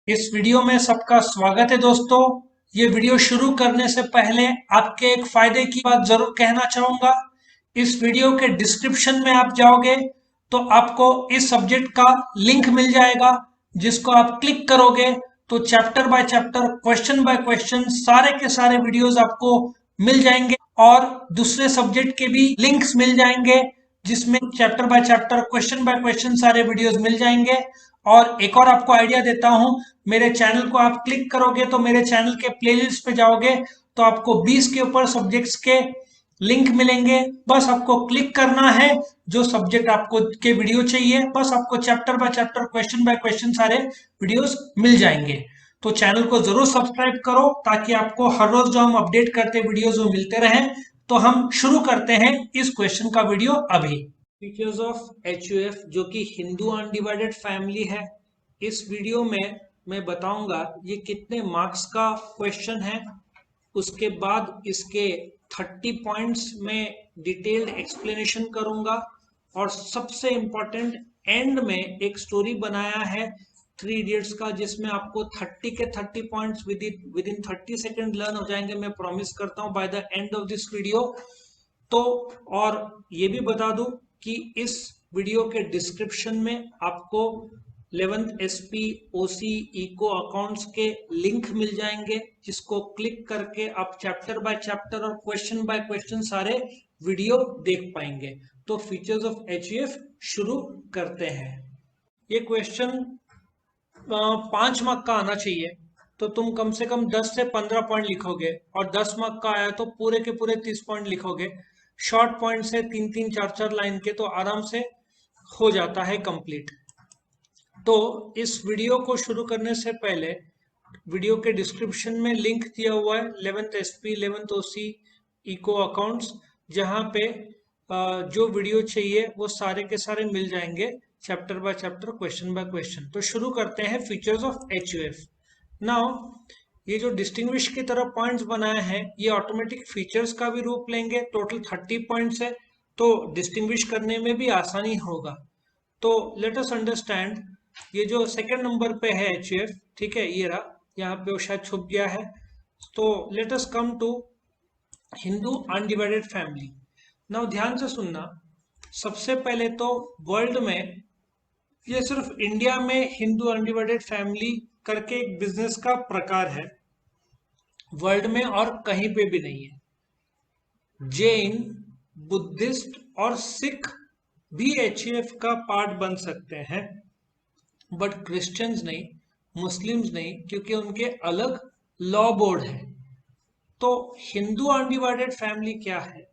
इस वीडियो में सबका स्वागत है दोस्तों। ये वीडियो शुरू करने से पहले आपके एक फायदे की बात जरूर कहना चाहूंगा। इस वीडियो के डिस्क्रिप्शन में आप जाओगे तो आपको इस सब्जेक्ट का लिंक मिल जाएगा, जिसको आप क्लिक करोगे तो chapter by chapter, question by question सारे के सारे वीडियोस आपको मिल जाएंगे और दूसरे सब्जेक्ट के भी लिंक्स मिल जाएंगे, जिसमें chapter by chapter, question by question सारे वीडियोस मिल जाएंगे। और एक और आपको आइडिया देता हूं, मेरे चैनल को आप क्लिक करोगे तो मेरे चैनल के प्लेलिस्ट पे जाओगे तो आपको 20 के ऊपर सब्जेक्ट्स के लिंक मिलेंगे। बस आपको क्लिक करना है, जो सब्जेक्ट आपको के वीडियो चाहिए, बस आपको chapter by chapter, question by question सारे वीडियोस मिल जाएंगे। तो चैनल को जरूर सब्सक्राइब करो ताकि आपको हर रोज जो हम अपडेट करते वीडियोस वो मिलते रहें। तो हम शुरू करते हैं इस क्वेश्चन का वीडियो अभी। फीचर्स ऑफ एचयूएफ, जो कि हिंदू अनडिवाइडेड फैमिली है। इस वीडियो में मैं बताऊंगा ये कितने मार्क्स का क्वेश्चन है, उसके बाद इसके 30 पॉइंट्स में डिटेल्ड एक्सप्लेनेशन करूंगा, और सबसे इंपॉर्टेंट एंड में एक स्टोरी बनाया है थ्री इडियट्स का, जिसमें आपको 30 के 30 points with in 30 second learn हो जाएंगे। मैं प्रॉमिस करता हूं by the end of this video. तो और ये भी बता दूं कि इस वीडियो के डिस्क्रिप्शन में आपको 11th एसपी ओसी इको अकाउंट्स के लिंक मिल जाएंगे, जिसको क्लिक करके आप चैप्टर बाय चैप्टर और क्वेश्चन बाय क्वेश्चन सारे वीडियो देख पाएंगे। तो फीचर्स ऑफ एचयूएफ शुरू करते हैं। ये क्वेश्चन 5 मार्क का आना चाहिए, तो तुम कम से कम 10 से 15 पॉइंट लिखोगे, और 10 मार्क का आया तो पूरे के पूरे 30 पॉइंट लिखोगे। शॉर्ट पॉइंट से 3-3 4-4 लाइन के तो आराम से हो जाता है कंप्लीट। तो इस वीडियो को शुरू करने से पहले वीडियो के डिस्क्रिप्शन में लिंक दिया हुआ है 11th एसपी 11th ओसी इको अकाउंट्स, जहां पे जो वीडियो चाहिए वो सारे के सारे मिल जाएंगे, chapter by chapter, question by question. तो शुरू करते हैं फीचर्स ऑफ एचयूएफ। नाउ ये जो डिस्टिंग्विश की तरह पॉइंट्स बनाए हैं, ये ऑटोमेटिक फीचर्स का भी रूप लेंगे। टोटल 30 पॉइंट्स है, तो डिस्टिंग्विश करने में भी आसानी होगा। तो लेट अस अंडरस्टैंड, ये जो सेकंड नंबर पे है एचयूएफ, ठीक है, ये रहा, यहाँ पे वो शायद छुप गया है। तो let us come to Hindu undivided family. Now ध्यान से सुनना। सबसे पहले तो वर्ल्ड में, ये सिर्फ इंडिया में हिंदू अनडिवाइडेड फैमिली करके एक बिजनेस का प्रकार है, वर्ल्ड में और कहीं पे भी नहीं है। जैन, बुद्धिस्ट और सिख भी एचयूएफ का पार्ट बन सकते हैं, बट क्रिश्चियंस नहीं, मुस्लिम्स नहीं, क्योंकि उनके अलग लॉ बोर्ड है। तो हिंदू अनडिवाइडेड फैमिली क्या है?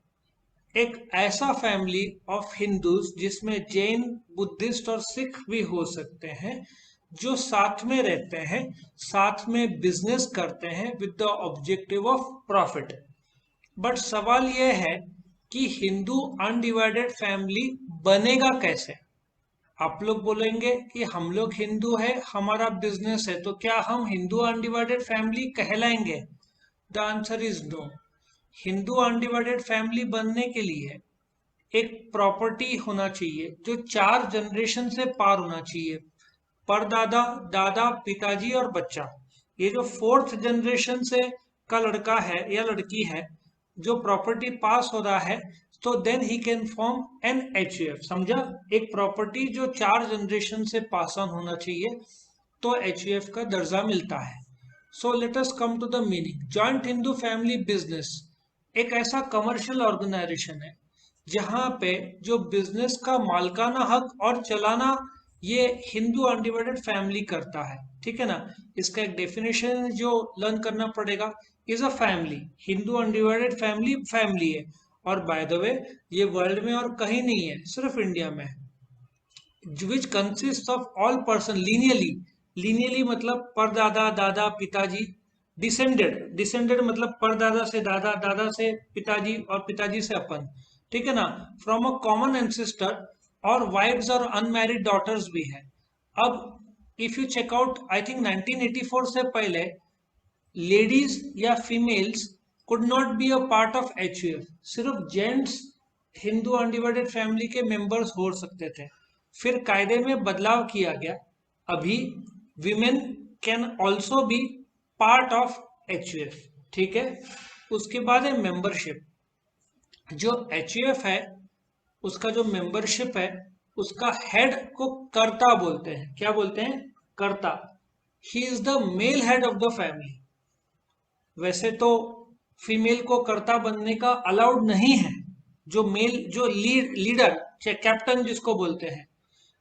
एक ऐसा फैमिली ऑफ हिंदूज जिसमें जैन, बुद्धिस्ट और सिख भी हो सकते हैं, जो साथ में रहते हैं, साथ में बिजनेस करते हैं with the objective of profit. But सवाल यह है कि हिंदू अनडिवाइडेड फैमिली बनेगा कैसे? आप लोग बोलेंगे कि हम लोग हिंदू है, हमारा बिजनेस है, तो क्या हम हिंदू अनडिवाइडेड फैमिली कहलाएंगे? The answer is no. Hindu undivided family बनने के लिए एक प्रॉपर्टी होना चाहिए जो 4 जनरेशन से पार होना चाहिए। परदादा, दादा, पिताजी और बच्चा। ये जो 4th जनरेशन से का लड़का है या लड़की है, जो प्रॉपर्टी पास हो रहा है, तो then he can form an HUF. समझा? एक प्रॉपर्टी जो 4 जनरेशन से पास ऑन होना चाहिए, तो एचयूएफ का दर्जा मिलता है। So let us come to the meaning. Joint Hindu family business एक ऐसा कमर्शियल ऑर्गेनाइजेशन है जहां पे जो बिजनेस का मालकाना हक और चलाना ये हिंदू अनडिवाइडेड फैमिली करता है। ठीक है ना? इसका एक डेफिनेशन जो लर्न करना पड़ेगा, is a family. Hindu undivided family family है, और बाय द वे ये वर्ल्ड में और कहीं नहीं है, सिर्फ इंडिया में है। Which consist of all person lineally. Lineally मतलब परदादा, दादा, पिताजी। डिसेंडेड, डिसेंडेड मतलब परदादा से दादा, दादा से पिताजी और पिताजी से अपन। ठीक है ना? फ्रॉम अ कॉमन एंसेस्टर, और वाइफ्स और अनमैरिड डॉटर्स भी है। अब if you check out, I think 1984 से पहले लेडीज या females could not be a part of HUF. सिर्फ जेंट्स हिंदू अनडिवाइडेड फैमिली के मेंबर्स हो सकते थे। फिर कायदे में बदलाव किया गया। अभी women can also be part of HUF. ठीक है, उसके बाद है मेंबरशिप। जो एचयूएफ है उसका जो मेंबरशिप है उसका हेड को कर्ता बोलते हैं। क्या बोलते हैं? Karta. He is the male head of the family. वैसे तो फीमेल को कर्ता बनने का अलाउड नहीं है, जो मेल जो लीडर या कैप्टन जिसको बोलते हैं।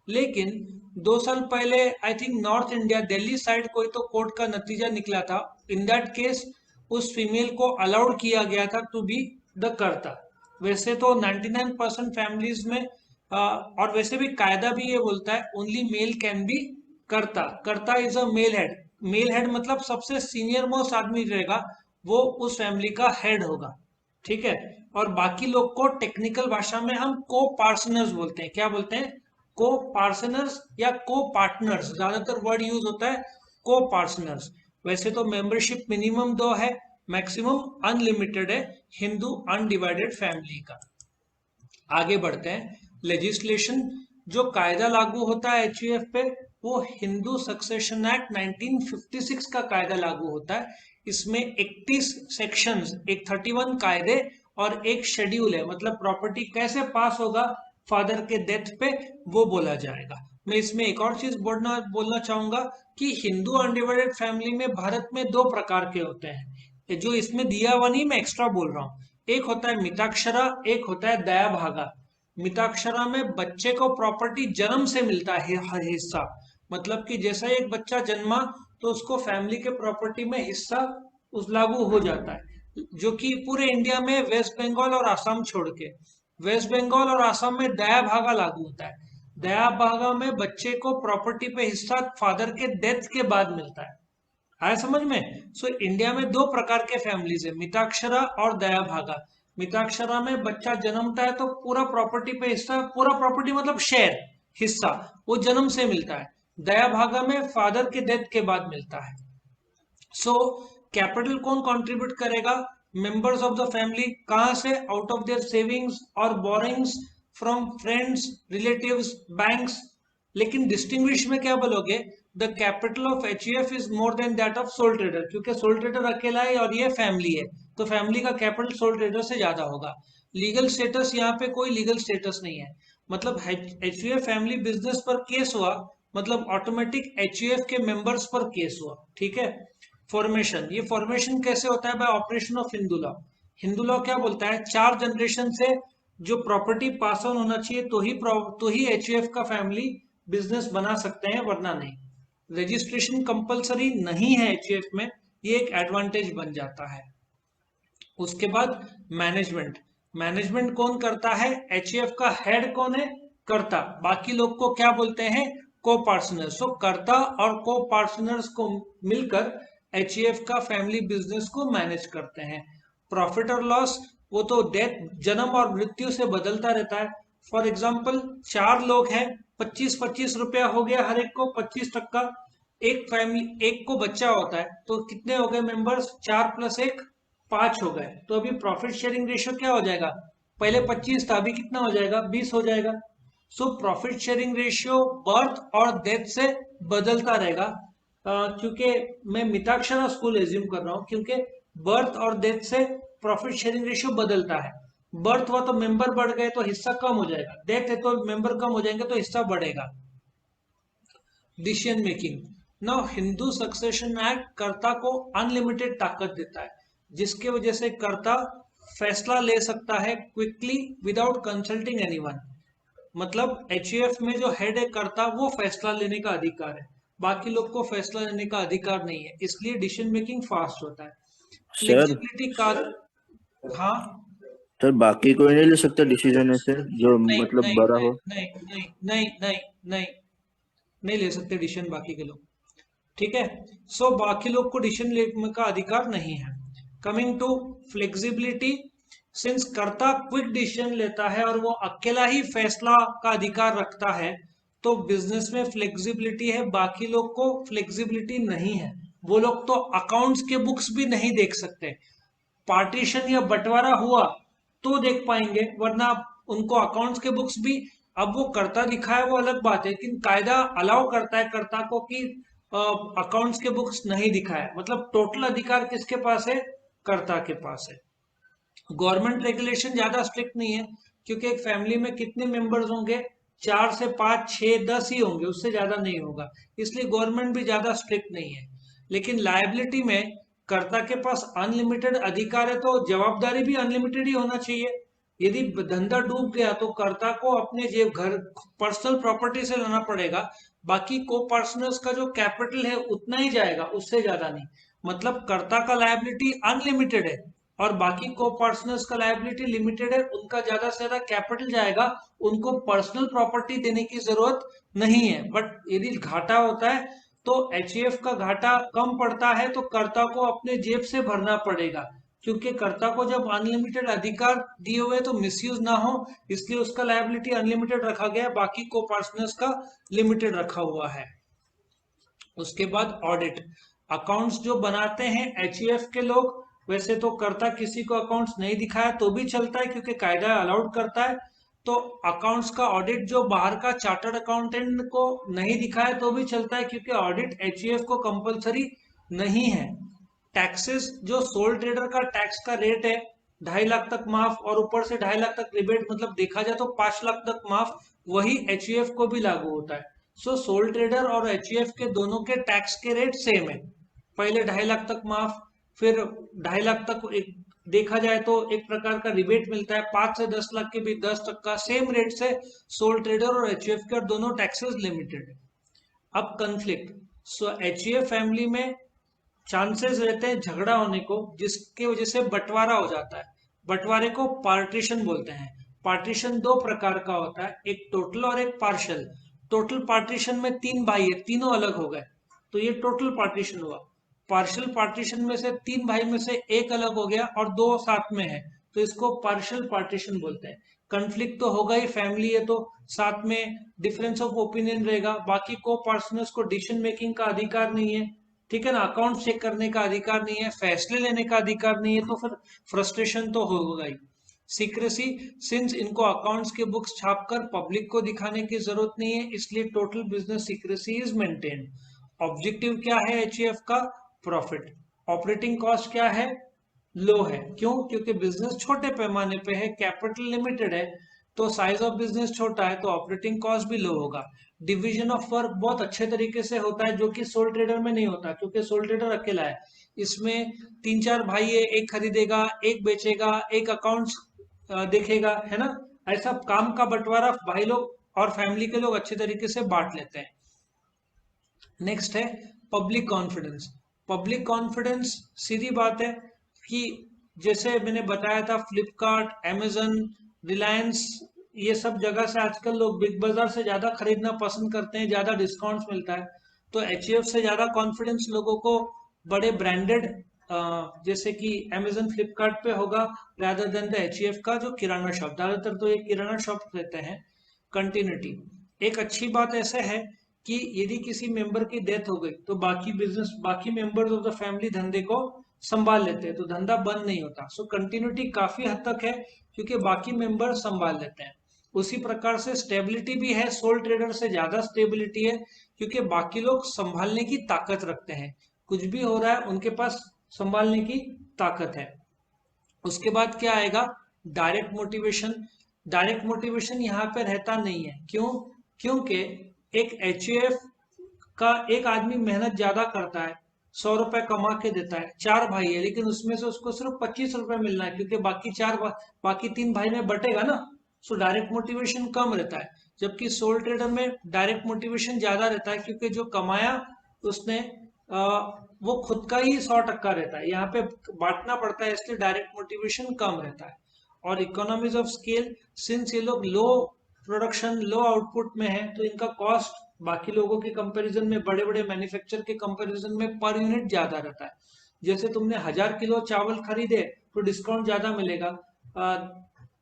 लेकिन 2 साल पहले I think north India Delhi side कोई तो कोर्ट का नतीजा निकला था। इन दैट केस उस फीमेल को अलाउड किया गया था टू बी द कर्ता। वैसे तो 99% फैमिलीज में और वैसे भी कायदा भी ये बोलता है only mail can be karta. Karta is a male head. Male head मतलब सबसे सीनियर मोस्ट आदमी रहेगा, वो उस फैमिली का हेड होगा। ठीक है, और बाकी लोग को टेक्निकल भाषा में हम को पार्सनर्स बोलते हैं। क्या बोलते हैं? को पार्सनर्स या को पार्टनर्स, ज्यादातर वर्ड यूज होता है को पार्सनर्स। वैसे तो मेंबरशिप मिनिमम 2 है, मैक्सिमम अनलिमिटेड है हिंदू अनडिवाइडेड फैमिली का। आगे बढ़ते हैं। लेजिस्लेशन, जो कायदा लागू होता है एचयूएफ पे वो हिंदू सक्सेशन एक्ट 1956 का कायदा लागू होता है। इसमें 31 सेक्शंस, एक 31 कायदे और एक शेड्यूल है, मतलब प्रॉपर्टी कैसे पास होगा फादर के डेथ पे वो बोला जाएगा। मैं इसमें एक और चीज बोलना चाहूंगा कि हिंदू अनडिवाइडेड फैमिली में भारत में 2 प्रकार के होते हैं। जो इसमें दिया हुआ नहीं, मैं एक्स्ट्रा बोल रहा हूँ। एक होता है मिताक्षरा, एक होता है दया भागा। मिताक्षरा में बच्चे को प्रॉपर्टी जन्म से मिलता है हर हिस्सा, मतलब कि जैसा एक बच्चा जन्मा तो उसको फैमिली के प्रॉपर्टी में हिस्सा उस लागू हो जाता है, जो कि पूरे इंडिया में वेस्ट बंगाल और आसाम छोड़ के। वेस्ट बंगाल और आसाम में दया भागा लागू होता है। दया भागा में बच्चे को प्रॉपर्टी पे हिस्सा फादर के डेथ के बाद मिलता है। आया समझ में? सो इंडिया में 2 प्रकार के फैमिलीज है, मिताक्षरा और दया भागा। मिताक्षरा में बच्चा जन्मता है तो पूरा प्रॉपर्टी पे हिस्सा, पूरा प्रॉपर्टी मतलब शेयर, हिस्सा वो जन्म से मिलता है। दया भागा में फादर के डेथ के बाद मिलता है। सो कैपिटल कौन कंट्रीब्यूट करेगा? Members of the family. कहां से? आउट ऑफ देयर सेविंग्स और borings, from friends, relatives, banks. लेकिन डिस्टिंग्विश में क्या बोलोगे? The capital of HUF is more than that of soul trader, क्योंकि सोल ट्रेडर अकेला है और ये फैमिली है, तो फैमिली का कैपिटल सोल ट्रेडर से ज्यादा होगा। लीगल स्टेटस, यहाँ पे कोई लीगल स्टेटस नहीं है। मतलब एचयूएफ फैमिली बिजनेस पर केस हुआ मतलब ऑटोमेटिक एचयूएफ के मेंबर्स पर केस हुआ। ठीक है। फॉर्मेशन, ये फॉर्मेशन कैसे होता है? Bye operation of Hindu law. Hindu law क्या बोलता है? 4 जनरेशन से जो प्रॉपर्टी पास ऑन होना चाहिए तो ही एचयूएफ का फैमिली बिजनेस बना सकते हैं, वरना नहीं। रजिस्ट्रेशन कंपलसरी नहीं है एचयूएफ में, ये एक एडवांटेज बन जाता है। उसके बाद मैनेजमेंट। मैनेजमेंट कौन करता है? एचयूएफ का हेड कौन है? कर्ता। बाकी लोग को क्या बोलते हैं? को पार्टनर्स। सो कर्ता और को पार्टनर्स को मिलकर एचयूएफ का फैमिली बिजनेस को मैनेज करते हैं। प्रॉफिट और लॉस वो तो डेथ, जन्म और मृत्यु से बदलता रहता है। फॉर एग्जाम्पल 4 लोग हैं, 25-25 रुपया हो गया हर एक को, 25%। एक फैमिली, एक को बच्चा होता है तो कितने हो गए मेंबर्स? 4 + 1 5 हो गए। तो अभी प्रॉफिट शेयरिंग रेशियो क्या हो जाएगा? पहले 25 था, अभी कितना हो जाएगा? 20 हो जाएगा। So profit sharing ratio birth और डेथ से बदलता रहेगा। क्योंकि मैं मिताक्षरा स्कूल एज्यूम कर रहा हूं, क्योंकि बर्थ और डेथ से प्रॉफिट शेयरिंग रेशियो बदलता है। बर्थ हुआ तो मेंबर बढ़ गए तो हिस्सा कम हो जाएगा, डेथ है तो मेंबर कम हो जाएंगे तो हिस्सा बढ़ेगा। Decision making. Now Hindu succession act कर्ता को अनलिमिटेड ताकत देता है, जिसके वजह से कर्ता फैसला ले सकता है क्विकली विदाउट कंसल्टिंग एनीवन। मतलब एचयूएफ में जो हेड है कर्ता, वो फैसला लेने का अधिकार है, बाकी लोग को फैसला लेने का अधिकार नहीं है, इसलिए डिसीजन मेकिंग फास्ट होता है। सर फ्लेक्सिबिलिटी का। हाँ। सर बाकी कोई नहीं ले सकता डिसीजन ऐसे जो नहीं मतलब नहीं बड़ा नहीं हो? नहीं नहीं नहीं नहीं नहीं नहीं ले सकते डिसीजन बाकी के लोग। ठीक है। सो बाकी लोग को डिसीजन लेने का अधिकार नहीं है। कमिंग टू फ्लेक्सिबिलिटी, सिंस कर्ता क्विक डिसीजन लेता है और वो अकेला ही फैसला का अधिकार रखता है, तो बिजनेस में फ्लेक्सिबिलिटी है, बाकी लोग को फ्लेक्सिबिलिटी नहीं है। वो लोग तो अकाउंट्स के बुक्स भी नहीं देख सकते। पार्टीशन या बंटवारा हुआ तो देख पाएंगे, वरना उनको अकाउंट्स के बुक्स भी, अब वो कर्ता दिखा है वो अलग बात है, लेकिन कायदा अलाउ करता है कर्ता को कि अकाउंट्स के बुक्स नहीं दिखाए, मतलब टोटल अधिकार किसके पास है? कर्ता के पास है। गवर्नमेंट रेगुलेशन ज्यादा स्ट्रिक्ट नहीं है, क्योंकि एक फैमिली में कितने मेंबर्स होंगे? 4 से 5 6 10 ही होंगे, उससे ज्यादा नहीं होगा, इसलिए गवर्नमेंट भी ज्यादा स्ट्रिक्ट नहीं है। लेकिन लायबिलिटी में कर्ता के पास अनलिमिटेड अधिकार है, तो जवाबदारी भी अनलिमिटेड ही होना चाहिए। यदि धंधा डूब गया तो कर्ता को अपने जेब घर पर्सनल प्रॉपर्टी से लाना पड़ेगा, बाकी को पर्सनल्स का जो कैपिटल है उतना ही जाएगा, उससे ज्यादा नहीं। मतलब कर्ता का लायबिलिटी अनलिमिटेड है और बाकी को पर्सनल्स का लायबिलिटी लिमिटेड है, उनका ज्यादा से ज्यादा कैपिटल जाएगा, उनको पर्सनल प्रॉपर्टी देने की जरूरत नहीं है। बट यदि घाटा होता है तो एचईएफ का घाटा कम पड़ता है तो कर्ता को अपने जेब से भरना पड़ेगा, क्योंकि कर्ता को जब अनलिमिटेड अधिकार दिए हुए तो मिसयूज ना हो, इसलिए उसका लायबिलिटी अनलिमिटेड रखा गया, बाकी को पर्सनल्स का लिमिटेड रखा हुआ है। उसके बाद ऑडिट, अकाउंट्स जो बनाते हैं एचईएफ के लोग, वैसे तो कर्ता किसी को अकाउंट्स नहीं दिखाया तो भी चलता है क्योंकि कायदा अलाउड करता है। तो अकाउंट्स का ऑडिट जो बाहर का चार्टर्ड अकाउंटेंट को नहीं दिखाया तो भी चलता है, क्योंकि ऑडिट एचईएफ को कंपलसरी नहीं है। टैक्सेस, जो सोल ट्रेडर का टैक्स का रेट है 2.5 लाख तक माफ और ऊपर से 2.5 लाख तक रिबेट, मतलब देखा जाए तो 5 लाख तक माफ, वही एचईएफ को भी लागू होता है। सो सोल ट्रेडर और एचईएफ के दोनों के टैक्स के रेट सेम है। पहले 2.5 लाख तक माफ, फिर 2.5 लाख तक एक देखा जाए तो एक प्रकार का रिबेट मिलता है, 5 से 10 लाख के बीच 10% का सेम रेट से सोल ट्रेडर और एचईएफ के, और दोनों टैक्सेस लिमिटेड है। अब कंफ्लिक्ट, सो एचईएफ फैमिली में चांसेस रहते हैं झगड़ा होने को, जिसके वजह से बंटवारा हो जाता है। बंटवारे को पार्टीशन बोलते हैं। पार्टीशन दो प्रकार का होता है, एक टोटल और एक पार्शियल। टोटल पार्टीशन में 3 भाई है, तीनों अलग हो गए तो ये टोटल पार्टीशन हुआ। पार्शियल पार्टीशन में से 3 भाई में से एक अलग हो गया और 2 साथ में है, तो इसको पार्शियल पार्टीशन बोलते हैं। कंफ्लिक्ट तो होगा ही, फैमिली है तो साथ में डिफरेंस ऑफ ओपिनियन रहेगा, बाकी को पर्सनल्स को डिसीजन मेकिंग का अधिकार नहीं है, ठीक है ना, अकाउंट चेक करने का अधिकार नहीं है, फैसले लेने का अधिकार नहीं है, तो फिर फ्रस्ट्रेशन तो होगा ही। सीक्रेसी, सिंस इनको अकाउंट्स के बुक्स छापकर पब्लिक को दिखाने की जरूरत नहीं है, इसलिए total business secrecy is maintained. Objective क्या है एचईएफ का? प्रॉफिट। ऑपरेटिंग कॉस्ट क्या है? लो है। क्यों? क्योंकि बिजनेस छोटे पैमाने पे है, कैपिटल लिमिटेड है, तो साइज ऑफ बिजनेस छोटा है तो ऑपरेटिंग कॉस्ट भी लो होगा। डिवीजन ऑफ वर्क बहुत अच्छे तरीके से होता है, जो कि सोल ट्रेडर में नहीं होता, क्योंकि सोल ट्रेडर अकेला है। इसमें 3 4 भाई है, एक खरीदेगा, एक बेचेगा, एक अकाउंट्स देखेगा, है ना। ऐसा काम का बंटवारा भाई लोग और फैमिली के लोग अच्छे तरीके से बांट लेते हैं। नेक्स्ट है पब्लिक कॉन्फिडेंस। पब्लिक कॉन्फिडेंस सीधी बात है कि जैसे मैंने बताया था, फ्लिपकार्ट, अमेजन, रिलायंस, ये सब जगह से आजकल लोग बिग बाजार से ज्यादा खरीदना पसंद करते हैं, ज्यादा डिस्काउंट्स मिलता है। तो एचईएफ से ज्यादा कॉन्फिडेंस लोगों को बड़े ब्रांडेड जैसे कि अमेजन, फ्लिपकार्ट पे होगा रादर देन द एचईएफ का जो किराना शॉप, ज्यादातर तो ये किराना शॉप रहते हैं। कंटिन्यूटी, एक अच्छी बात ऐसे है कि यदि किसी मेंबर की डेथ हो गई तो बाकी मेंबर्स ऑफ द फैमिली धंधे को संभाल लेते हैं, तो धंधा बंद नहीं होता। सो कंटिन्यूटी काफी हद तक है, क्योंकि बाकी मेंबर संभाल लेते हैं। उसी प्रकार से स्टेबिलिटी भी है, सोल ट्रेडर से ज्यादा स्टेबिलिटी है, क्योंकि बाकी लोग संभालने की ताकत रखते हैं, कुछ भी हो रहा है उनके पास संभालने की ताकत है। उसके बाद क्या आएगा? Direct motivation. डायरेक्ट मोटिवेशन यहाँ पे रहता नहीं है। क्यों? क्योंकि एक एचईएफ का एक आदमी मेहनत ज्यादा करता है, 100 रुपए कमा के देता है, 4 भाई है, लेकिन उसमें से उसको सिर्फ 25 रुपए मिलना है, क्योंकि बाकी 3 भाई में बटेगा ना। सो डायरेक्ट मोटिवेशन कम रहता है, जबकि सोल ट्रेडर में डायरेक्ट मोटिवेशन ज्यादा रहता है, क्योंकि जो कमाया उसने वो खुद का ही 100% रहता है, यहाँ पे बांटना पड़ता है, इसलिए डायरेक्ट मोटिवेशन कम रहता है। और इकोनॉमीज ऑफ स्केल, सिंस ये लोग लो प्रोडक्शन, लो आउटपुट में है, तो इनका कॉस्ट बाकी लोगों के कंपैरिजन में, बड़े बड़े मैन्युफैक्चर के कंपैरिजन में पर यूनिट ज्यादा रहता है। जैसे तुमने 1000 किलो चावल खरीदे तो डिस्काउंट ज्यादा मिलेगा,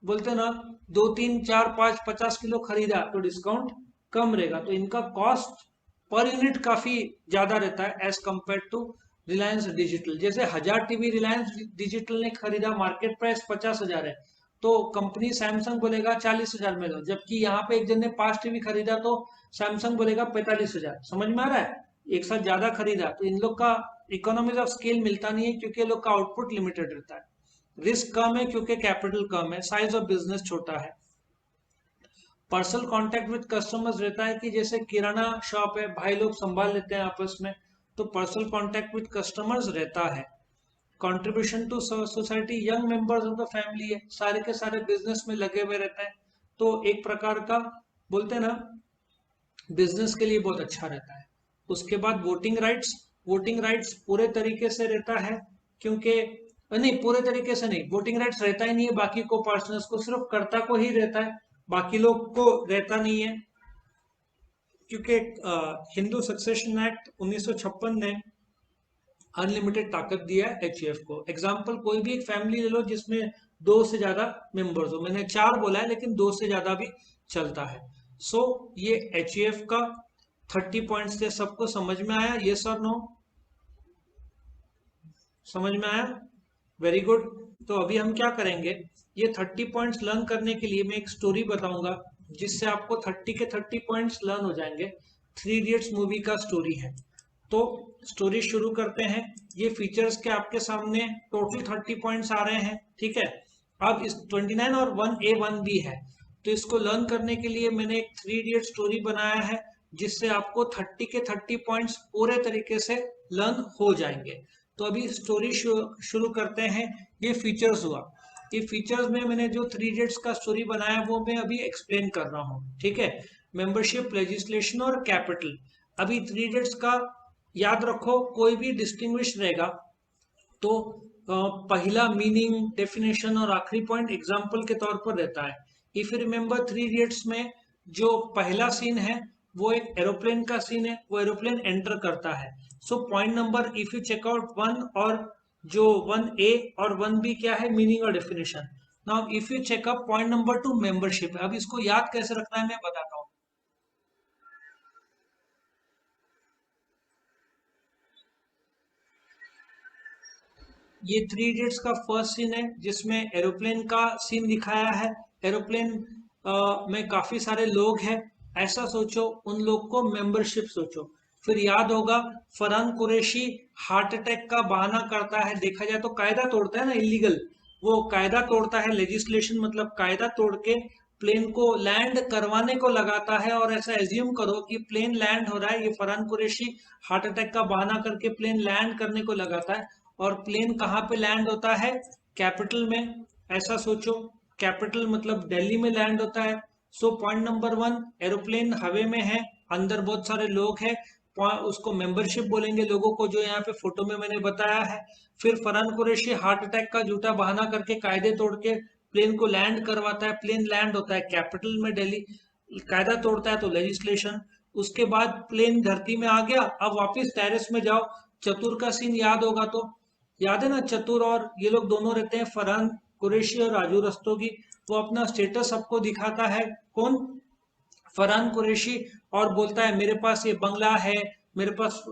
बोलते ना 2 3 4 5 50 किलो खरीदा तो डिस्काउंट कम रहेगा। तो इनका कॉस्ट पर यूनिट काफी ज्यादा रहता है as compare to Reliance Digital. जैसे 1000 टीवी रिलायंस डिजिटल ने खरीदा, मार्केट प्राइस 50,000 है, तो कंपनी सैमसंग बोलेगा 40,000 में लो, जबकि यहाँ पे एक जन ने 5 टीवी खरीदा तो सैमसंग बोलेगा 45,000। समझ में आ रहा है? एक साथ ज्यादा खरीदा तो इन लोग का इकोनॉमीज ऑफ स्केल मिलता नहीं है, क्योंकि लोग का आउटपुट लिमिटेड रहता है। रिस्क कम है क्योंकि कैपिटल कम है, साइज ऑफ बिजनेस छोटा है। पर्सनल कांटेक्ट विद कस्टमर्स रहता है कि जैसे किराना शॉप है, भाई लोग संभाल लेते हैं आपस में, तो पर्सनल कांटेक्ट विद कस्टमर्स रहता है। Contribution to society, young members of the family है, सारे के सारे बिजनेस में लगे हुए रहते हैं, तो एक प्रकार का बोलते हैं ना बिजनेस के लिए बहुत अच्छा रहता है। उसके बाद वोटिंग राइट्स, वोटिंग राइट्स पूरे तरीके से रहता है, क्योंकि नहीं पूरे तरीके से नहीं, वोटिंग राइट्स रहता ही नहीं है बाकी को पर्सनस को, सिर्फ कर्ता को ही रहता है, बाकी लोग को रहता नहीं है। क्योंकि हिंदू सक्सेशन एक्ट 1956 ने अनलिमिटेड ताकत दिया है एचईएफ को। एग्जाम्पल कोई भी एक फैमिली ले लो जिसमें 2 से ज्यादा मेंबर्स हो, मैंने 4 बोला है लेकिन 2 से ज्यादा भी चलता है। सो ये एचईएफ का 30 पॉइंट्स थे, सबको समझ में आया? यस और नो? समझ में आया? Very good. तो अभी हम क्या करेंगे, ये 30 पॉइंट्स लर्न करने के लिए मैं एक स्टोरी बताऊंगा जिससे आपको 30 के 30 पॉइंट्स लर्न हो जाएंगे। 3 इडियट्स मूवी का स्टोरी है, तो स्टोरी शुरू करते हैं। ये फीचर्स के आपके सामने टोटल 30 पॉइंट्स आ रहे हैं, ठीक है। अब इस 29 और 1A 1B है, तो इसको लर्न करने के लिए मैंने एक 3 इडियट स्टोरी बनाया है जिससे आपको 30 के 30 पॉइंट्स पूरे तरीके से लर्न हो जाएंगे। तो अभी स्टोरी शुरू करते हैं। ये फीचर्स हुआ, ये फीचर्स में मैंने जो 3 इडियट्स का स्टोरी बनाया वो मैं अभी एक्सप्लेन कर रहा हूँ, ठीक है। मेंबरशिप, लेजिस्लेशन और कैपिटल। अभी 3 इडियट्स का याद रखो, कोई भी डिस्टिंग्विश रहेगा तो पहला मीनिंग, डेफिनेशन और आखिरी पॉइंट एग्जाम्पल के तौर पर रहता है। इफ यू रिमेंबर 3 इडियट्स में जो पहला सीन है वो एक एरोप्लेन का सीन है, वो एरोप्लेन एंटर करता है। So point number, if you check out 1 और जो 1A और 1B क्या है, मीनिंग और definition. Now if you checkup point number 2 membership. अब इसको याद कैसे रखना है मैं बताता हूँ। ये 3 इडियट्स का फर्स्ट सीन है जिसमें एरोप्लेन का सीन दिखाया है। एरोप्लेन में काफी सारे लोग हैं, ऐसा सोचो, उन लोग को मेंबरशिप सोचो। फिर याद होगा फरहान कुरैशी हार्ट अटैक का बहाना करता है, देखा जाए तो कायदा तोड़ता है ना, इलीगल, वो कायदा तोड़ता है। लेजिस्लेशन मतलब कायदा तोड़ के प्लेन को लैंड करवाने को लगाता है, और ऐसा एज्यूम करो कि प्लेन लैंड हो रहा है, ये फरहान कुरैशी हार्ट अटैक का बहाना करके प्लेन लैंड करने को लगाता है, और प्लेन कहाँ पे लैंड होता है, कैपिटल में, ऐसा सोचो। कैपिटल मतलब दिल्ली में लैंड होता है। सो पॉइंट नंबर 1, एरोप्लेन हवे में है, अंदर बहुत सारे लोग हैं, उसको मेंबरशिप बोलेंगे लोगों को, जो यहाँ पे फोटो में मैंने बताया है। फिर फरहान कुरैशी हार्ट अटैक का झूठा बहाना करके कायदे तोड़ के प्लेन को लैंड करवाता है, प्लेन लैंड होता है कैपिटल में दिल्ली, कायदा तोड़ता है तो लेजिस्लेशन। उसके बाद प्लेन धरती में आ गया, अब वापस टेरेस में जाओ, चतुर का सीन याद होगा तो, याद है ना, चतुर और ये लोग दोनों रहते हैं, फरहान कुरैशी और राजू रस्तोगी। वो अपना स्टेटस सबको दिखाता है, कौन, फरहान कुरैशी, और बोलता है मेरे पास ये बंगला है, मेरे पास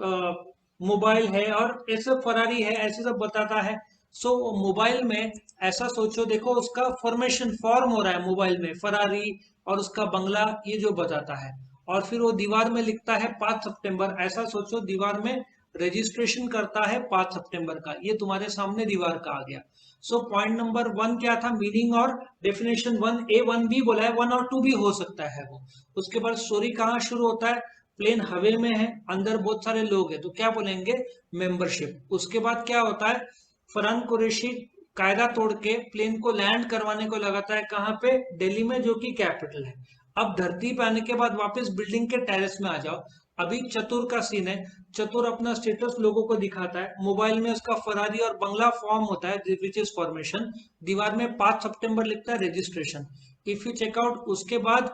मोबाइल है और ऐसे फरारी है, ऐसे सब बताता है। सो मोबाइल में ऐसा सोचो, देखो उसका फॉर्मेशन फॉर्म हो रहा है मोबाइल में, फरारी और उसका बंगला, ये जो बताता है। और फिर वो दीवार में लिखता है 5 सितंबर, ऐसा सोचो दीवार में रजिस्ट्रेशन करता है 5 सितंबर का, ये तुम्हारे सामने दीवार का आ गया। सो पॉइंट नंबर 1 क्या था, मीनिंग और डेफिनेशन। 1A 1B बोला है, 1 और 2 भी हो सकता है वो। उसके बाद स्टोरी कहाँ शुरू होता है, प्लेन हवे में है, अंदर बहुत सारे लोग हैं, तो क्या बोलेंगे, मेंबरशिप। उसके बाद क्या होता है, फरहान कुरैशी कायदा तोड़ के प्लेन को लैंड करवाने को लगाता है, कहाँ पे, दिल्ली में, जो कि कैपिटल है। अब धरती पे आने के बाद वापस बिल्डिंग के टेरेस में आ जाओ। अभी चतुर का सीन है, चतुर अपना स्टेटस लोगों को दिखाता है, मोबाइल में उसका फरारी और बंगला फॉर्म होता है विच इज फॉर्मेशन, दीवार में 5 सितंबर लिखता है, रजिस्ट्रेशन। इफ यू चेकआउट, उसके बाद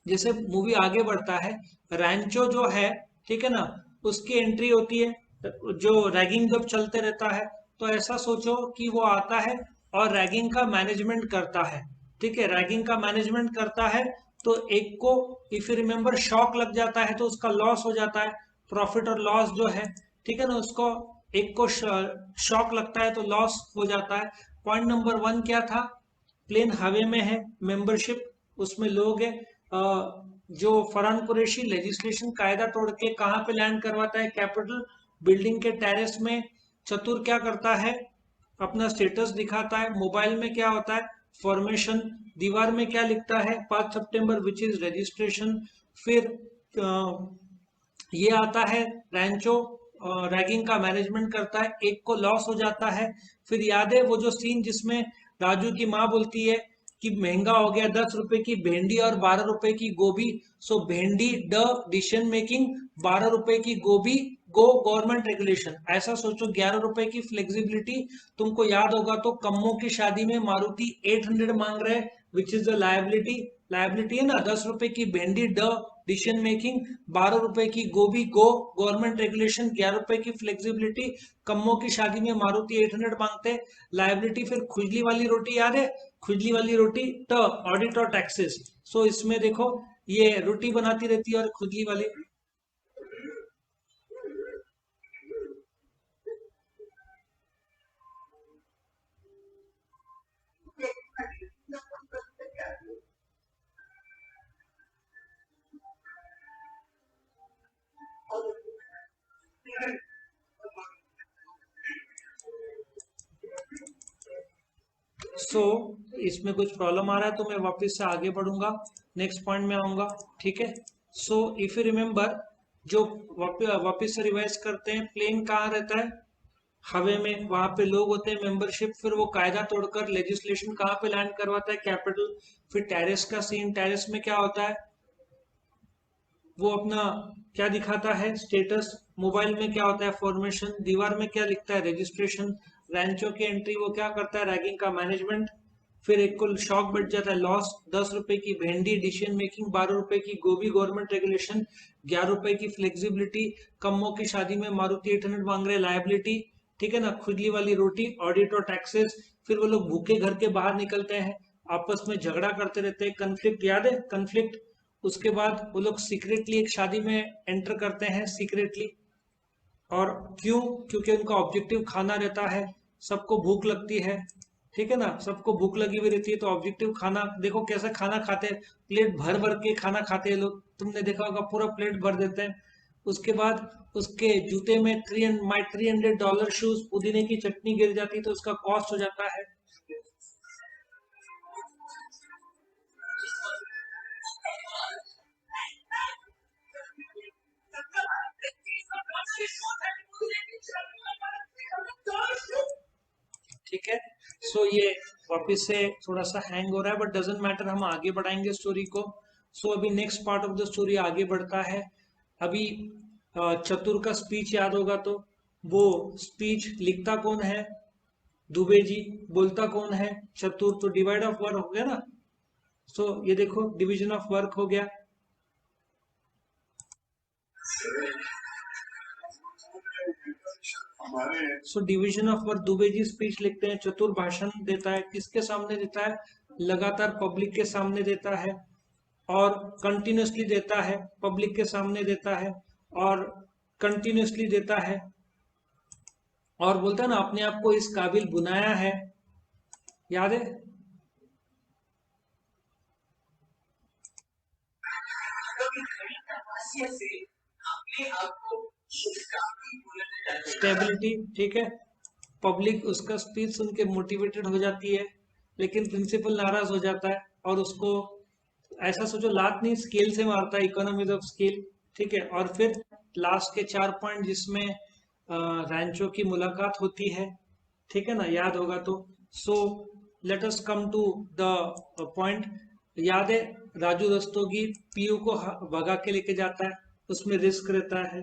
जैसे मूवी आगे बढ़ता है, रैंचो जो है, ठीक है ना, उसकी एंट्री होती है, जो रैगिंग जब चलते रहता है, तो ऐसा सोचो कि वो आता है और रैगिंग का मैनेजमेंट करता है, ठीक है, रैगिंग का मैनेजमेंट करता है। तो एक को इफ यू रिमेंबर शॉक लग जाता है तो उसका लॉस हो जाता है, प्रॉफिट और लॉस जो है, ठीक है ना, उसको एक को शॉक लगता है तो लॉस हो जाता है। पॉइंट नंबर 1 क्या था, प्लेन हवे में है, मेंबरशिप, उसमें लोग है, जो फरहान कुरैशी लेजिस्लेशन कायदा तोड़ के कहाँ पे लैंड करवाता है, कैपिटल बिल्डिंग के टेरेस में। चतुर क्या करता है, अपना स्टेटस दिखाता है। मोबाइल में क्या होता है, फॉर्मेशन। दीवार में क्या लिखता है, 5 सितंबर विच इज रजिस्ट्रेशन। फिर ये आता है रैंचो, रैगिंग का मैनेजमेंट करता है, एक को लॉस हो जाता है। फिर याद है वो जो सीन जिसमें राजू की माँ बोलती है कि महंगा हो गया, 10 रुपए की भेंडी और 12 रुपए की गोभी। सो भेंडी ड डिसीजन मेकिंग, 12 रुपए की गोभी गो गवर्नमेंट रेगुलेशन। ऐसा सोचो, 11 रुपए की फ्लेक्सिबिलिटी। तुमको याद होगा तो कम्मो की शादी में मारुति 800 मांग रहे, which is the liability. Liability है ना, 10 रुपए की भेंडी ड डिसीजन मेकिंग, 12 रुपए की गोभी गो गवर्नमेंट रेगुलेशन, 11 रुपए की फ्लेक्सिबिलिटी। कम्मो की शादी में मारुति 800 मांगते, लायबिलिटी। फिर खुजली वाली रोटी याद है, खुजली वाली रोटी ट ऑडिट और टैक्सेस। सो इसमें देखो ये रोटी बनाती रहती है और खुजली वाली। इसमें कुछ प्रॉब्लम आ रहा है तो मैं वापस से आगे बढ़ूंगा, नेक्स्ट पॉइंट में आऊंगा। ठीक है। इफ यू रिमेम्बर, जो वापस से रिवाइज करते हैं, प्लेन कहाँ रहता है, हवे में। वहां पे लोग होते हैं, मेंबरशिप। फिर वो कायदा तोड़कर लेजिस्लेशन कहाँ पे लैंड करवाता है, कैपिटल। फिर टेरेस का सीन, टेरेस में क्या होता है, वो अपना क्या दिखाता है, स्टेटस। मोबाइल में क्या होता है, फॉर्मेशन। दीवार में क्या लिखता है, रजिस्ट्रेशन। रैंचो की एंट्री, वो क्या करता है, रैगिंग का मैनेजमेंट। फिर एक को शॉक बैठ जाता है, लॉस। 10 रुपए की भेंडी डिसीजन मेकिंग, 12 रुपए की गोभी गवर्नमेंट रेगुलेशन, 11 रुपए की फ्लेक्सिबिलिटी। कम्मो की शादी में मारुति 800 मांग रहे, लायबिलिटी। ठीक है ना, खुजली वाली रोटी, ऑडिट और टैक्सेस। फिर वो लोग भूखे घर के बाहर निकलते हैं, आपस में झगड़ा करते रहते हैं, कन्फ्लिक्ट। याद है कन्फ्लिक्ट। उसके बाद वो लोग सीक्रेटली एक शादी में एंटर करते हैं, सीक्रेटली। और क्यों, क्योंकि उनका ऑब्जेक्टिव खाना रहता है, सबको भूख लगती है। ठीक है ना, सबको भूख लगी हुई रहती है तो ऑब्जेक्टिव खाना। देखो कैसे खाना खाते हैं, प्लेट भर भर के खाना खाते हैं लोग, तुमने देखा होगा, पूरा प्लेट भर देते हैं। उसके बाद उसके जूते में $300 शूज, पुदीने की चटनी गिर जाती है तो उसका कॉस्ट हो जाता है। ठीक है। ये वापस से थोड़ा सा हैंग हो रहा है, बट डजेंट मैटर, हम आगे बढ़ाएंगे स्टोरी को। अभी next part of the story आगे बढ़ता है। अभी चतुर का स्पीच याद होगा तो, वो स्पीच लिखता कौन है, दुबे जी। बोलता कौन है, चतुर। तो डिवाइड ऑफ वर्क हो गया ना। ये देखो डिवीजन ऑफ वर्क हो गया। Division of work, Dubey ji speech लिखते हैं, चतुर भाषण देता है। किसके सामने देता है, लगातार पब्लिक के सामने देता है, और कंटिन्यूसली देता है, पब्लिक के सामने देता है और कंटिन्यूसली देता है। और बोलता है ना, अपने आप को इस काबिल बनाया है। याद है, स्टेबिलिटी। ठीक है। पब्लिक उसका स्पीच सुन के मोटिवेटेड हो जाती है, लेकिन प्रिंसिपल नाराज हो जाता है और उसको, ऐसा सोचो, लात नहीं स्केल से मारता है, इकोनॉमीज ऑफ स्केल। ठीक है। और फिर लास्ट के 4 पॉइंट, जिसमें रैंचो की मुलाकात होती है। ठीक है ना, याद होगा तो। Let us come to the point. याद है, राजू रस्तोगी पीयू को भगा के लेके जाता है, उसमें रिस्क रहता है।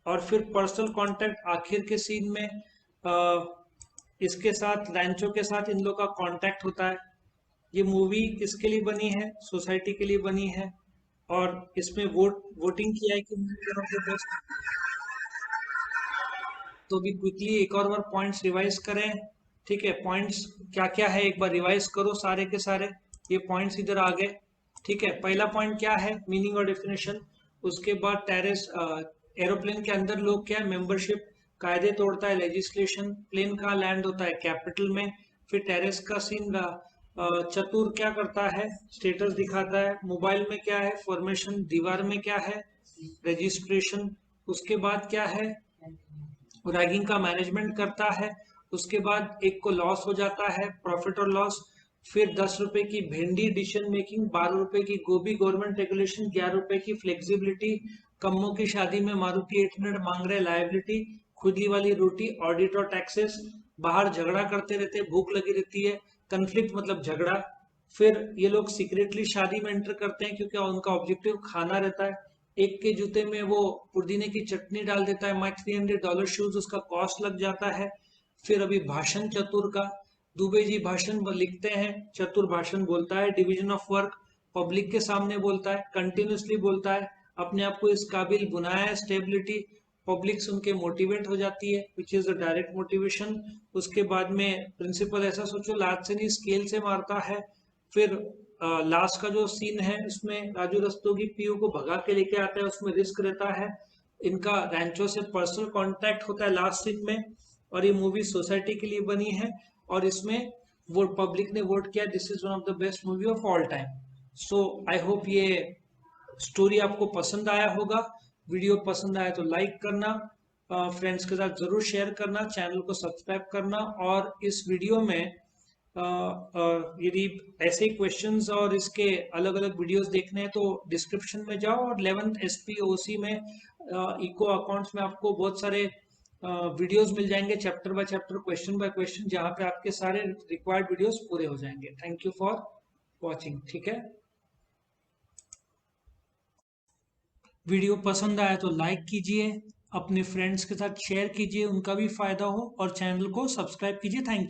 और फिर पर्सनल कांटेक्ट, आखिर के सीन में इसके साथ, रैंचो के साथ इन लोग का कांटेक्ट होता है। ये मूवी किसके लिए बनी है, सोसाइटी के लिए बनी है। और इसमें वोटिंग किया है कि बेस्ट। तो भी क्विकली एक और बार पॉइंट्स रिवाइज करें। ठीक है, पॉइंट्स क्या क्या है एक बार रिवाइज करो सारे के सारे। ये पॉइंट्स इधर आ गए। ठीक है, पहला पॉइंट क्या है, मीनिंग और डेफिनेशन। उसके बाद टेरेस, एरोप्लेन के अंदर लोग क्या है, मेंबरशिप। कायदे तोड़ता है, लेजिस्लेशन। प्लेन कहाँ लैंड होता है, कैपिटल में। फिर टेरेस का सीन, चतुर क्या करता है, स्टेटस दिखाता है, मोबाइल में क्या है, फॉर्मेशन, दीवार में क्या है, रजिस्ट्रेशन, उसके बाद क्या है, रैगिंग का मैनेजमेंट करता है, उसके बाद एक को लॉस हो जाता है, प्रॉफिट और लॉस, फिर 10 रुपए की भिंडी डिसीजन मेकिंग, 12 रुपए की गोभी गवर्नमेंट रेगुलेशन, 11 रुपए की फ्लेक्सिबिलिटी, कम्मों की शादी में मारुति 800 मांग रहे लाइबिलिटी, खुदी वाली रोटी, ऑडिट और टैक्सेस, बाहर झगड़ा करते रहते, भूख लगी रहती है, कन्फ्लिक्ट मतलब झगड़ा, फिर ये लोग सीक्रेटली शादी में एंटर करते हैं क्योंकि उनका ऑब्जेक्टिव खाना रहता है, एक के जूते में वो पुदीने की चटनी डाल देता है, माइक $300 शूज, उसका कॉस्ट लग जाता है। फिर अभी भाषण चतुर का, दुबे जी भाषण लिखते हैं, चतुर भाषण बोलता है, डिवीजन ऑफ वर्क, पब्लिक के सामने बोलता है, कंटिन्यूसली बोलता है, अपने आप को इस काबिल बनाया है, स्टेबिलिटी, पब्लिक सुन के मोटिवेट हो जाती है, which is a direct motivation. उसके बाद में प्रिंसिपल ऐसा सोचो लात से नहीं स्केल से मारता है। फिर लास्ट का जो सीन है उसमें राजू रस्तोगी पीयू को भगा के लेके आता है, उसमें रिस्क रहता है, इनका रैंचो से पर्सनल कांटेक्ट होता है लास्ट सीन में, और ये मूवी सोसाइटी के लिए बनी है, और इसमें वो पब्लिक ने वोट किया, this is one of the best movie of all time. So I hope ये स्टोरी आपको पसंद आया होगा। वीडियो पसंद आया तो लाइक करना, फ्रेंड्स के साथ जरूर शेयर करना, चैनल को सब्सक्राइब करना, और इस वीडियो में यदि ऐसे क्वेश्चंस और इसके अलग अलग वीडियोस देखने हैं तो डिस्क्रिप्शन में जाओ, और 11th SPOC में इको अकाउंट्स में आपको बहुत सारे वीडियोस मिल जाएंगे, chapter by chapter, question by question, जहां पे आपके सारे रिक्वायर्ड वीडियोस पूरे हो जाएंगे। Thank you for watching. ठीक है, वीडियो पसंद आया तो लाइक कीजिए, अपने फ्रेंड्स के साथ शेयर कीजिए, उनका भी फायदा हो, और चैनल को सब्सक्राइब कीजिए। Thank you.